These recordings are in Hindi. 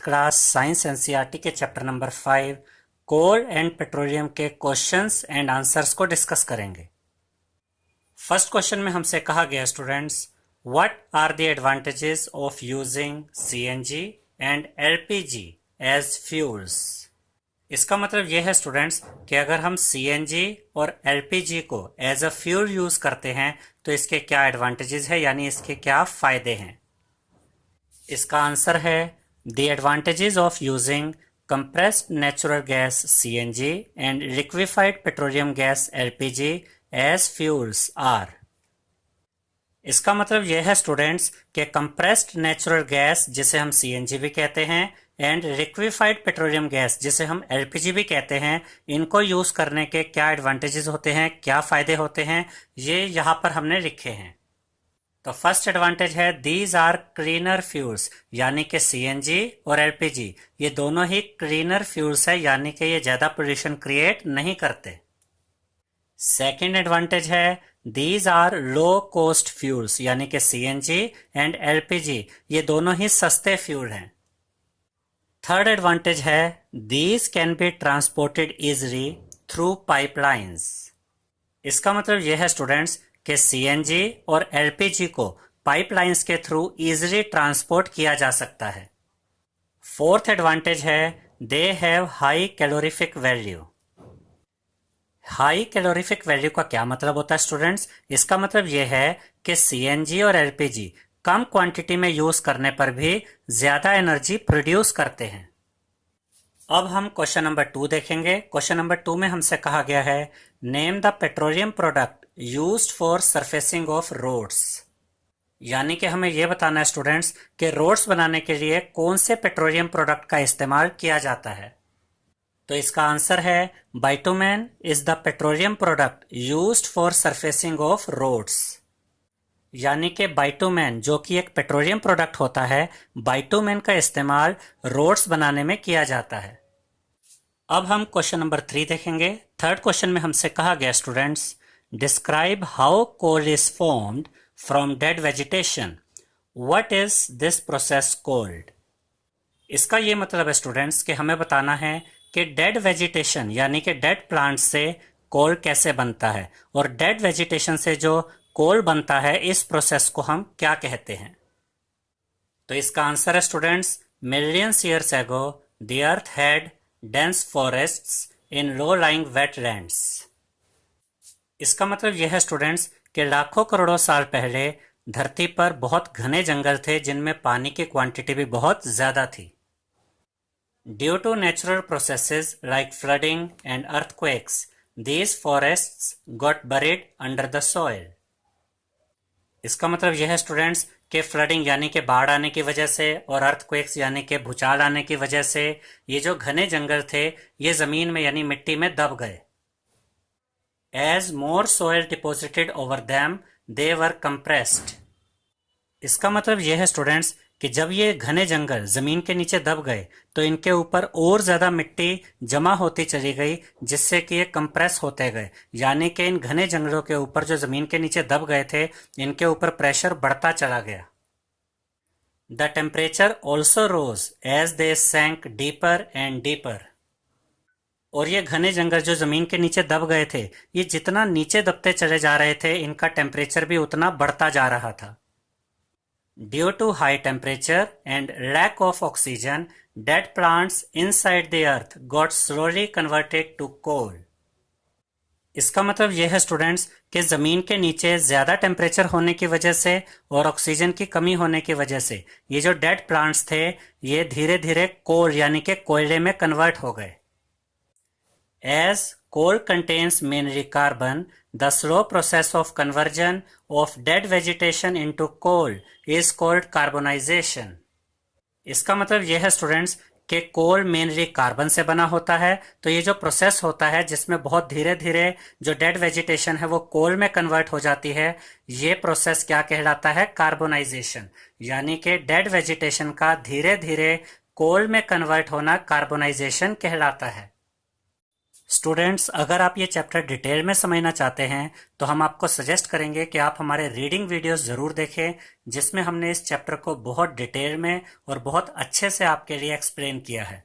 क्लास साइंस एनसीईआरटी के chapter number 5 coal and petroleum के क्वेश्चंस एंड आंसर्स को डिस्कस करेंगे। फर्स्ट क्वेश्चन में हमसे कहा गया students, what are the advantages of using CNG and LPG as fuels. इसका मतलब यह है स्टूडेंट्स कि अगर हम सीएनजी और एलपीजी को एज अ फ्यूल यूज करते हैं तो इसके क्या एडवांटेजेस है, यानी इसके क्या फायदे हैं। इसका आंसर है the advantages of using compressed natural gas CNG and liquefied petroleum gas LPG as fuels are। इसका मतलब यह है स्टूडेंट्स कि compressed natural gas जिसे हम CNG भी कहते हैं एंड liquefied petroleum gas जिसे हम LPG भी कहते हैं, इनको यूज करने के क्या एडवांटेजेस होते हैं, क्या फायदे होते हैं, ये यहाँ पर हमने लिखे हैं। तो फर्स्ट एडवांटेज है दीज आर क्लीनर फ्यूल्स, यानी कि सीएनजी और एलपीजी ये दोनों ही क्लीनर फ्यूल्स है, यानी कि ये ज्यादा पोल्यूशन क्रिएट नहीं करते। सेकंड एडवांटेज है these are low cost fuels, यानी कि सीएनजी एंड एलपीजी ये दोनों ही सस्ते फ्यूल हैं। थर्ड एडवांटेज है these can be transported easily through pipelines. इसका मतलब यह है स्टूडेंट्स कि सीएनजी और एलपीजी को पाइपलाइंस के थ्रू इजीली ट्रांसपोर्ट किया जा सकता है। फोर्थ एडवांटेज है they have high calorific value. High calorific value का क्या मतलब होता है स्टूडेंट्स? इसका मतलब यह है कि सीएनजी और एलपीजी कम क्वांटिटी में यूज करने पर भी ज्यादा एनर्जी प्रोड्यूस करते हैं। अब हम क्वेश्चन नंबर 2 देखेंगे। क्वेश्चन नंबर 2 में हमसे कहा गया है name the petroleum product used for surfacing of roads, यानी कि हमें यह बताना है स्टूडेंट्स कि रोड्स बनाने के लिए कौन से पेट्रोलियम प्रोडक्ट का इस्तेमाल किया जाता है। तो इसका आंसर है bitumen is the petroleum product used for surfacing of roads, यानी कि बाइटुमेन जो कि एक पेट्रोलियम प्रोडक्ट होता है, बाइटुमेन का इस्तेमाल रोड्स बनाने में किया जाता है। अब हम क्वेश्चन नंबर 3 देखेंगे। थर्ड क्वेश्चन में हमसे कहा गया students describe how coal is formed from dead vegetation, what is this process called. इसका ये मतलब है स्टूडेंट्स कि हमें बताना है कि डेड वेजिटेशन यानी कि डेड प्लांट से कोल कैसे बनता है, और डेड वेजिटेशन से जो कोल बनता है इस प्रोसेस को हम क्या कहते हैं। तो इसका आंसर है students millions years ago the earth had dense forests in low lying wetlands. इसका मतलब यह है स्टूडेंट्स कि लाखों करोड़ों साल पहले धरती पर बहुत घने जंगल थे जिनमें पानी की क्वांटिटी भी बहुत ज्यादा थी। Due to natural processes like flooding and earthquakes these forests got buried under the soil. इसका मतलब यह है स्टूडेंट्स कि फ्लडिंग यानी कि बाढ़ आने की वजह से और अर्थक्वेक्स यानी कि भूचाल आने की वजह से ये जो घने जंगल थे ये जमीन में यानी मिट्टी में दब गए। As more soil deposited over them, they were compressed। इसका मतलब यह है स्टूडेंट्स कि जब ये घने जंगल जमीन के नीचे दब गए तो इनके ऊपर और ज्यादा मिट्टी जमा होती चली गई, जिससे कि ये कंप्रेस होते गए, यानी कि इन घने जंगलों के ऊपर जो जमीन के नीचे दब गए थे इनके ऊपर प्रेशर बढ़ता चला गया। The temperature also rose as they sank deeper and deeper. और ये घने जंगल जो जमीन के नीचे दब गए थे ये जितना नीचे दबते चले जा रहे थे इनका टेम्परेचर भी उतना बढ़ता जा रहा था। Due to high temperature and lack of oxygen dead plants inside the earth got slowly converted to coal. इसका मतलब यह है स्टूडेंट्स कि जमीन के नीचे ज्यादा टेम्परेचर होने की वजह से और ऑक्सीजन की कमी होने की वजह से ये जो डेड प्लांट्स थे ये धीरे धीरे कोल यानी कि कोयले में कन्वर्ट हो गए। As coal contains mainly carbon, the slow process of conversion of dead vegetation into coal is called carbonization। इसका मतलब यह है स्टूडेंट्स कि कोल मेनली कार्बन से बना होता है, तो ये जो प्रोसेस होता है जिसमें बहुत धीरे धीरे जो डेड वेजिटेशन है वो कोल में कन्वर्ट हो जाती है, ये प्रोसेस क्या कहलाता है? कार्बोनाइजेशन, यानी कि डेड वेजिटेशन का धीरे धीरे कोल में कन्वर्ट होना कार्बोनाइजेशन कहलाता है। स्टूडेंट्स, अगर आप ये चैप्टर डिटेल में समझना चाहते हैं तो हम आपको सजेस्ट करेंगे कि आप हमारे रीडिंग वीडियोस ज़रूर देखें, जिसमें हमने इस चैप्टर को बहुत डिटेल में और बहुत अच्छे से आपके लिए एक्सप्लेन किया है।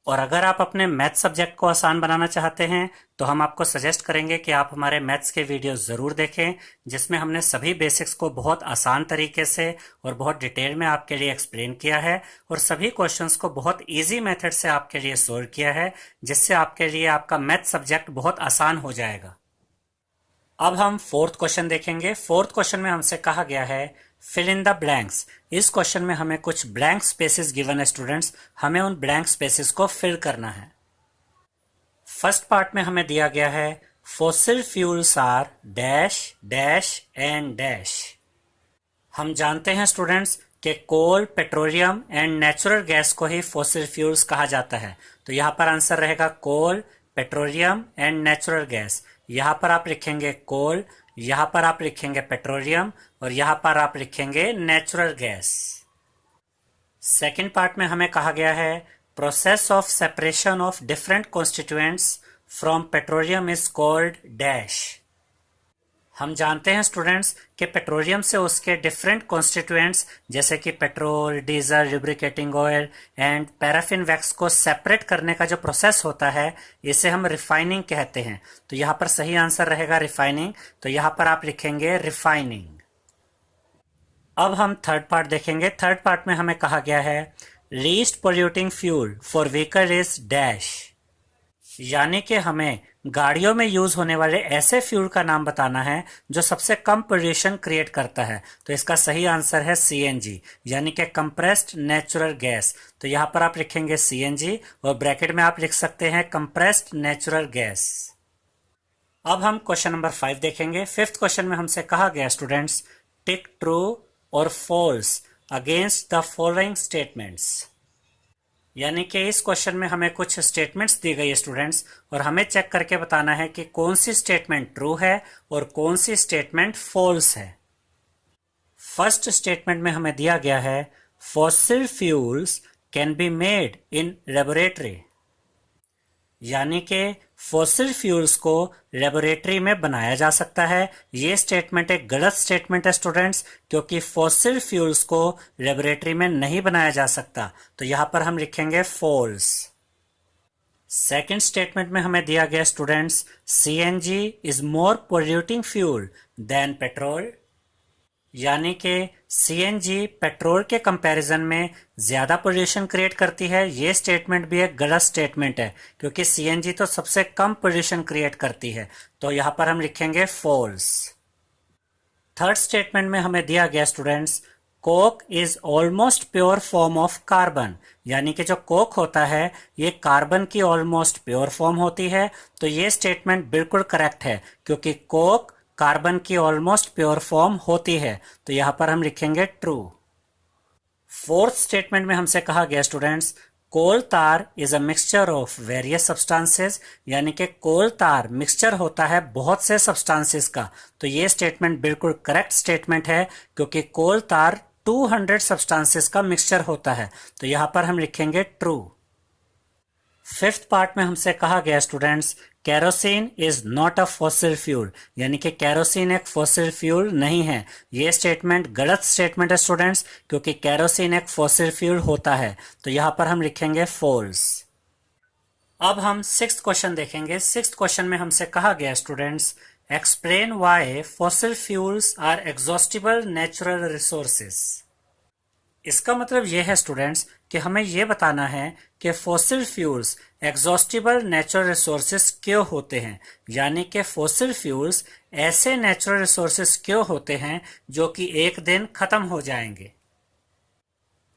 और अगर आप अपने मैथ सब्जेक्ट को आसान बनाना चाहते हैं तो हम आपको सजेस्ट करेंगे कि आप हमारे मैथ्स के वीडियोस ज़रूर देखें, जिसमें हमने सभी बेसिक्स को बहुत आसान तरीके से और बहुत डिटेल में आपके लिए एक्सप्लेन किया है और सभी क्वेश्चंस को बहुत इजी मेथड से आपके लिए सोल्व किया है, जिससे आपके लिए आपका मैथ सब्जेक्ट बहुत आसान हो जाएगा। अब हम फोर्थ क्वेश्चन देखेंगे। फोर्थ क्वेश्चन में हमसे कहा गया है फिल इन द ब्लैंक्स। इस क्वेश्चन में हमें कुछ ब्लैंक स्पेसेस गिवन है स्टूडेंट्स, हमें उन ब्लैंक स्पेसेस को फिल करना है। फर्स्ट पार्ट में हमें दिया गया है fossil fuels are dash dash and dash. हम जानते हैं स्टूडेंट्स कि coal, petroleum and natural gas को ही फॉसिल फ्यूल्स कहा जाता है। तो यहाँ पर आंसर रहेगा कोल, पेट्रोलियम एंड नेचुरल गैस। यहाँ पर आप लिखेंगे कोल, यहाँ पर आप लिखेंगे पेट्रोलियम और यहाँ पर आप लिखेंगे नेचुरल गैस। सेकेंड पार्ट में हमें कहा गया है process of separation of different constituents from petroleum is called dash. हम जानते हैं स्टूडेंट्स कि पेट्रोलियम से उसके डिफरेंट कॉन्स्टिट्यूएंट्स जैसे कि petrol, diesel, lubricating oil and paraffin wax को सेपरेट करने का जो प्रोसेस होता है, इसे हम रिफाइनिंग कहते हैं। तो यहाँ पर सही आंसर रहेगा रिफाइनिंग, तो यहाँ पर आप लिखेंगे रिफाइनिंग। अब हम थर्ड पार्ट देखेंगे। थर्ड पार्ट में हमें कहा गया है least polluting fuel for vehicle is dash, यानी कि हमें गाड़ियों में यूज होने वाले ऐसे फ्यूल का नाम बताना है जो सबसे कम पोल्यूशन क्रिएट करता है। तो इसका सही आंसर है सीएनजी, यानी कि कंप्रेस्ड नेचुरल गैस। तो यहाँ पर आप लिखेंगे सीएनजी और ब्रैकेट में आप लिख सकते हैं कंप्रेस्ड नेचुरल गैस। अब हम क्वेश्चन नंबर 5 देखेंगे। फिफ्थ क्वेश्चन में हमसे कहा गया स्टूडेंट्स टिक ट्रू और false against the following statements, यानी कि इस क्वेश्चन में हमें कुछ स्टेटमेंट्स दी गई है स्टूडेंट्स, और हमें चेक करके बताना है कि कौन सी स्टेटमेंट ट्रू है और कौन सी स्टेटमेंट फॉल्स है। फर्स्ट स्टेटमेंट में हमें दिया गया है fossil fuels can be made in laboratory, यानी कि फॉसिल फ्यूल्स को लेबोरेटरी में बनाया जा सकता है। ये स्टेटमेंट एक गलत स्टेटमेंट है स्टूडेंट्स, क्योंकि फॉसिल फ्यूल्स को लेबोरेटरी में नहीं बनाया जा सकता। तो यहां पर हम लिखेंगे फॉल्स। सेकेंड स्टेटमेंट में हमें दिया गया students CNG is more polluting fuel then petrol, यानी कि सीएनजी पेट्रोल के कंपैरिजन में ज़्यादा पोल्यूशन क्रिएट करती है। ये स्टेटमेंट भी एक गलत स्टेटमेंट है, क्योंकि सीएनजी तो सबसे कम पोल्यूशन क्रिएट करती है। तो यहाँ पर हम लिखेंगे फॉल्स। थर्ड स्टेटमेंट में हमें दिया गया students Coke is almost pure form of carbon, यानी कि जो कोक होता है ये कार्बन की ऑलमोस्ट प्योर फॉर्म होती है। तो ये स्टेटमेंट बिल्कुल करेक्ट है, क्योंकि कोक कार्बन की ऑलमोस्ट प्योर फॉर्म होती है। तो यहां पर हम लिखेंगे ट्रू। फोर्थ स्टेटमेंट में हमसे कहा गया स्टूडेंट्स कोल तार is a mixture of various substances, यानी कि कोल तार मिक्सचर होता है बहुत से सब्सटेंसेस का। तो ये स्टेटमेंट बिल्कुल करेक्ट स्टेटमेंट है, क्योंकि कोल तार 200 सब्सटेंसेस का मिक्सचर होता है। तो यहां पर हम लिखेंगे ट्रू। फिफ्थ पार्ट में हमसे कहा गया students kerosene is not a fossil fuel, यानी कि कैरोसिन एक फॉसिल फ्यूल नहीं है। ये स्टेटमेंट गलत स्टेटमेंट है स्टूडेंट्स, क्योंकि कैरोसिन एक फॉसिल फ्यूल होता है। तो यहां पर हम लिखेंगे फॉल्स। अब हम सिक्स्थ क्वेश्चन देखेंगे। सिक्स्थ क्वेश्चन में हमसे कहा गया students explain why fossil fuels are exhaustible natural resources. इसका मतलब यह है स्टूडेंट्स कि हमें यह बताना है कि fossil fuels exhaustible natural resources क्यों होते हैं, यानी कि फॉसिल फ्यूल्स ऐसे नेचुरल रिसोर्सेज क्यों होते हैं जो कि एक दिन खत्म हो जाएंगे।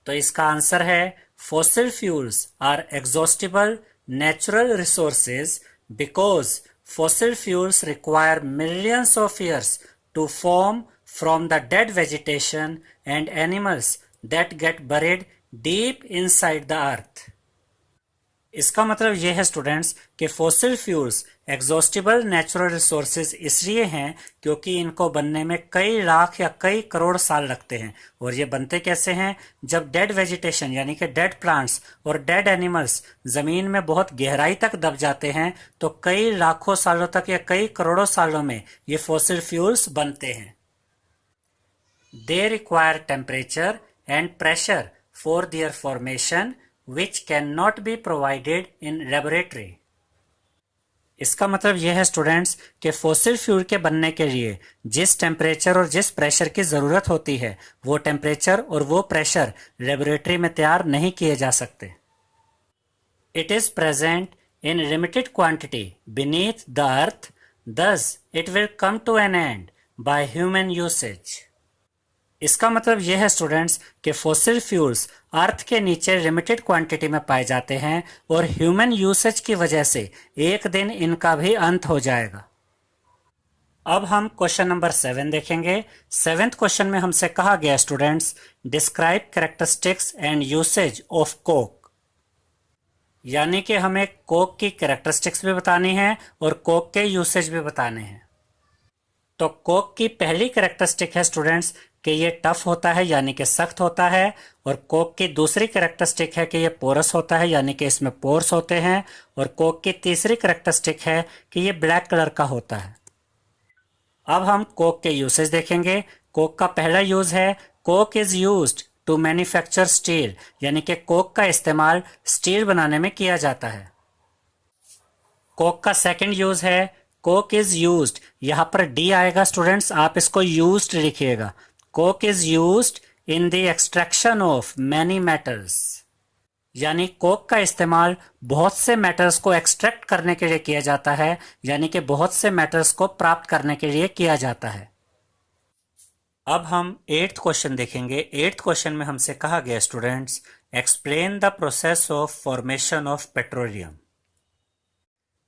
तो इसका आंसर है fossil fuels are exhaustible natural resources because fossil fuels require millions of years to form from the dead vegetation and animals that get buried deep inside the earth. इसका मतलब ये है स्टूडेंट्स कि fossil fuels exhaustible natural resources इसलिए हैं क्योंकि इनको बनने में कई लाख या कई करोड़ साल लगते हैं। और ये बनते कैसे हैं? जब डेड वेजिटेशन यानी कि डेड प्लांट्स और डेड एनिमल्स जमीन में बहुत गहराई तक दब जाते हैं तो कई लाखों सालों तक या कई करोड़ों सालों में ये फॉसिल फ्यूल्स बनते हैं। They require temperature and pressure for their formation, which cannot be provided in laboratory. इसका मतलब यह है स्टूडेंट्स कि फॉसिल फ्यूल के बनने के लिए जिस टेम्परेचर और जिस प्रेशर की ज़रूरत होती है वो टेम्परेचर और वो प्रेशर लेबोरेटरी में तैयार नहीं किए जा सकते। It is present in limited quantity beneath the earth, thus it will come to an end by human usage. इसका मतलब यह है स्टूडेंट्स कि फॉसिल फ्यूल्स अर्थ के नीचे लिमिटेड क्वांटिटी में पाए जाते हैं और ह्यूमन यूसेज की वजह से एक दिन इनका भी अंत हो जाएगा। अब हम क्वेश्चन नंबर 7 देखेंगे। 7th क्वेश्चन में हमसे कहा गया students, describe characteristics and usage of Coke. यानी कि हमें कोक की कैरेक्टरिस्टिक्स भी बतानी है और कोक के यूसेज भी बताने हैं। तो कोक की पहली कैरेक्टरिस्टिक है स्टूडेंट्स कि ये टफ होता है यानी कि सख्त होता है, और कोक की दूसरी कैरेक्टरिस्टिक है कि ये पोरस होता है यानी कि इसमें पोर्स होते हैं, और कोक की तीसरी कैरेक्टरिस्टिक है कि ये ब्लैक कलर का होता है। अब हम कोक के यूसेज देखेंगे। कोक का पहला यूज है coke is used to manufacture steel, यानी कि कोक का इस्तेमाल स्टील बनाने में किया जाता है। कोक का सेकंड यूज है कोक इज यूज्ड, यहां पर डी आएगा स्टूडेंट्स, आप इसको यूज्ड लिखिएगा। Coke is used in the extraction of many metals, यानी कोक का इस्तेमाल बहुत से मेटल्स को एक्सट्रैक्ट करने के लिए किया जाता है, यानी कि बहुत से मेटल्स को प्राप्त करने के लिए किया जाता है। अब हम 8th क्वेश्चन देखेंगे। 8th क्वेश्चन में हमसे कहा गया students, explain the process of formation of petroleum,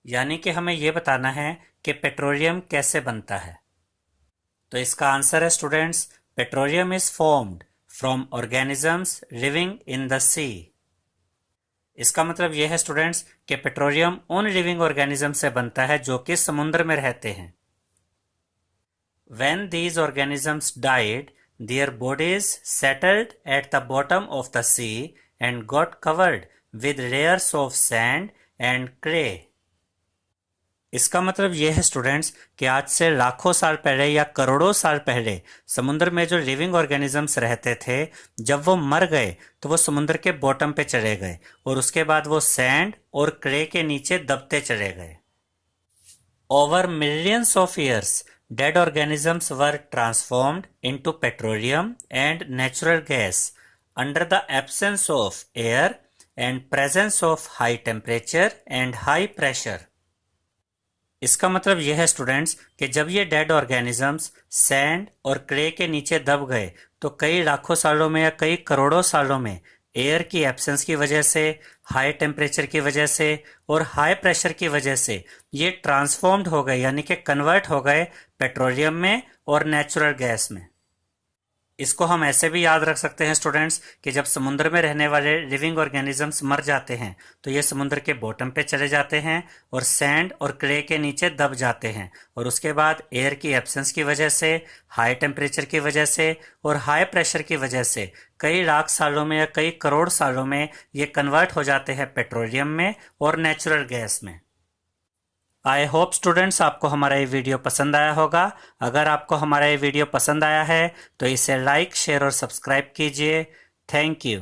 यानी कि हमें यह बताना है कि पेट्रोलियम कैसे बनता है। तो इसका आंसर है students, petroleum is formed from organisms living in the sea. इसका मतलब यह है स्टूडेंट्स कि पेट्रोलियम उन लिविंग ऑर्गेनिज्म से बनता है जो कि समुद्र में रहते हैं। When these organisms died, their bodies settled at the bottom of the sea and got covered with layers of sand and clay. इसका मतलब यह है स्टूडेंट्स कि आज से लाखों साल पहले या करोड़ों साल पहले समुद्र में जो लिविंग ऑर्गेनिजम्स रहते थे, जब वो मर गए तो वो समुद्र के बॉटम पे चले गए और उसके बाद वो सैंड और क्ले के नीचे दबते चले गए। Over millions of years dead organisms were transformed into petroleum and natural gas under the absence of air and presence of high temperature and high pressure. इसका मतलब यह है स्टूडेंट्स कि जब ये डेड ऑर्गेनिजम्स सैंड और क्ले के नीचे दब गए तो कई लाखों सालों में या कई करोड़ों सालों में एयर की एब्सेंस की वजह से, हाई टेम्परेचर की वजह से और हाई प्रेशर की वजह से ये ट्रांसफॉर्म्ड हो गए, यानी कि कन्वर्ट हो गए पेट्रोलियम में और नेचुरल गैस में। इसको हम ऐसे भी याद रख सकते हैं स्टूडेंट्स कि जब समुद्र में रहने वाले लिविंग ऑर्गेनिजम्स मर जाते हैं तो ये समुद्र के बॉटम पे चले जाते हैं और सैंड और क्ले के नीचे दब जाते हैं, और उसके बाद एयर की एब्सेंस की वजह से, हाई टेम्परेचर की वजह से और हाई प्रेशर की वजह से कई लाख सालों में या कई करोड़ सालों में ये कन्वर्ट हो जाते हैं पेट्रोलियम में और नेचुरल गैस में। आई होप स्टूडेंट्स आपको हमारा ये वीडियो पसंद आया होगा। अगर आपको हमारा ये वीडियो पसंद आया है तो इसे लाइक, शेयर और सब्सक्राइब कीजिए। Thank you.